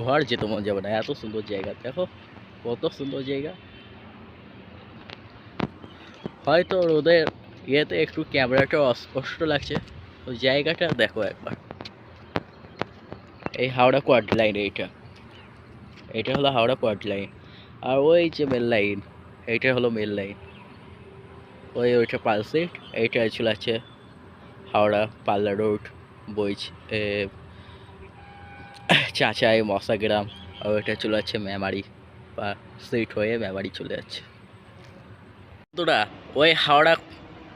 ঘর যেতে মন যাবে না, এত সুন্দর জায়গা। দেখো কত সুন্দর জায়গা। হয়তো রোদের ইয়েতে একটু ক্যামেরাটা অস্পষ্ট লাগছে, ওই জায়গাটা দেখো একবার। এই হাওড়া কোয়ার্ড লাইন, এইটা হলো হাওড়া কোয়ার্ড লাইন। আর ওই যে মেল লাইন, এইটা হলো মেল লাইন। ওইটা পালসেট, এইটা চলে আছে হাওড়া পাল্লা রোড, বইচ চাচাই মশাগ্রাম। আর ওইটা চলে যাচ্ছে মেমারি, বা সিট হয়ে মেমারি চলে যাচ্ছে। বন্ধুরা, ওই হাওড়া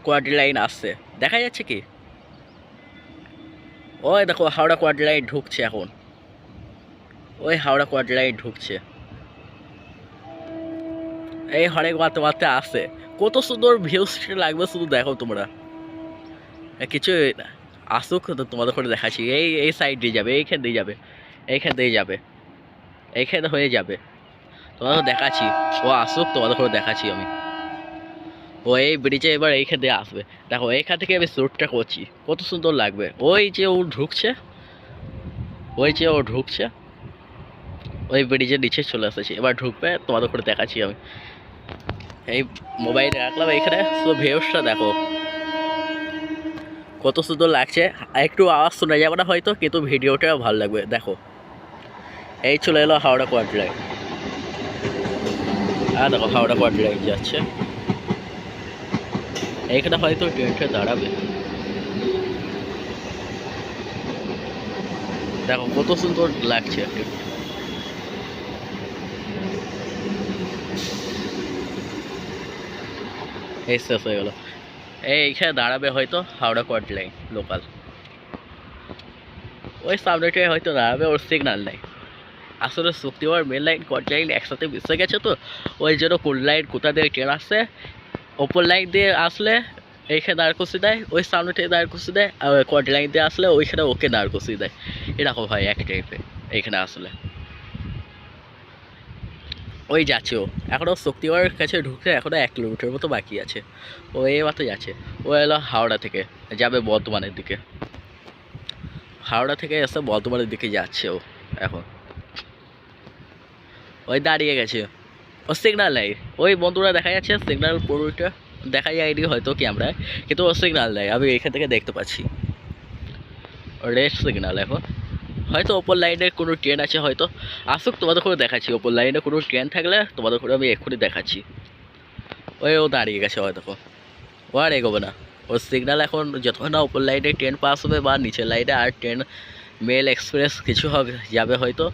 কোয়ার্ড লাইন আসছে, দেখা যাচ্ছে কি? ওই দেখো হাওড়া কোয়ার্ড লাইন ঢুকছে এখন, ওই হাওড়া কোয়ার্ড লাইন ঢুকছে। এই হরেক মারতে মারতে আসে, কত সুন্দর ভিউজ লাগবে শুধু দেখো তোমরা। কিছু আসুক তো তোমাদের করে দেখাচ্ছি। এই সাইড দিয়ে যাবে, এইখান দিয়ে যাবে, এইখান দিয়ে যাবে, এইখানে হয়ে যাবে, তোমাদের দেখাচ্ছি। ও আসুক, তোমাদের করে দেখাচ্ছি আমি। ও এই ব্রিজে এবার এইখান দিয়ে আসবে, দেখো এইখান থেকে আমি শ্যুটটা করছি, কত সুন্দর লাগবে। ওই যে ও ঢুকছে, ওই যে ও ঢুকছে, ওই ব্রিজের নিচে চলে এসেছি, এবার ঢুকবে, তোমাদের করে দেখাচ্ছি আমি। এই মোবাইল রাখলাম এইখানে, শুধু ভিউসটা দেখো কত সুন্দর লাগছে। একটু আওয়াজ শোনা যাবে না হয়তো, কিন্তু ভিডিওটা ভালো লাগবে। দেখো এই চলে এলো হাওড়া কোয়ার্ড লাইন, আর দেখো হাওড়া কোয়ার্ড লাইন যাচ্ছে। এইখানে হয়তো ট্রেনটা দাঁড়াবে, দেখো কত সুন্দর লাগছে। এই শেষ হয়ে গেল, এইখানে দাঁড়াবে হয়তো হাওড়া কোয়ার্ড লাইন লোকাল, ওই সামনেটায় হয়তো দাঁড়াবে, ওর সিগন্যাল নেই। আসলে শক্তিগড় মেন লাইন কোয়ার্ড লাইন একসাথে মিশে গেছে, তো ওই জন্য কোন লাইন কোথা দিয়ে ট্রেন আসছে, ওপর লাইন দিয়ে আসলে এইখানে দাঁড় কষিয়ে দেয়, ওই সামনেটায় দাঁড় কষিয়ে দেয়, আর কোয়ার্ড লাইন দিয়ে আসলে ওইখানে ওকে দাঁড় কষিয়ে দেয়। এরকম হয় এক টাইপের এইখানে আসলে। ওই যাচ্ছে ও, এখনও শক্তিগড়ের কাছে ঢুকতে এখনও 1 কিলোমিটার মতো বাকি আছে। ও এই মাত্র যাচ্ছে, ও এলো হাওড়া থেকে, যাবে বর্ধমানের দিকে। হাওড়া থেকে এসে বর্ধমানের দিকে যাচ্ছে ও এখন। ওই দাঁড়িয়ে গেছে, ও সিগনাল নেই। ওই বন্ধুরা দেখা যাচ্ছে সিগনাল পুরোটা দেখা যায়নি হয়তো ক্যামেরায়, কিন্তু ও সিগনাল নেই, আমি এখান থেকে দেখতে পাচ্ছি। রেড সিগনাল এখন, হয়তো ওপর লাইনে কোনো ট্রেন আছে হয়তো। আসুক, তোমাদের করে দেখাচ্ছি। ওপর লাইনে কোনো ট্রেন থাকলে তোমাদের করে আমি এক্ষুনি দেখাচ্ছি। ওই ও দাঁড়িয়ে গেছে হয়তো, ও আর এগোবে না। ওর সিগনাল এখন যতক্ষণ না ওপর লাইনে ট্রেন পাস হবে বা নিচের লাইনে আর ট্রেন মেল এক্সপ্রেস কিছু হবে যাবে হয়তো,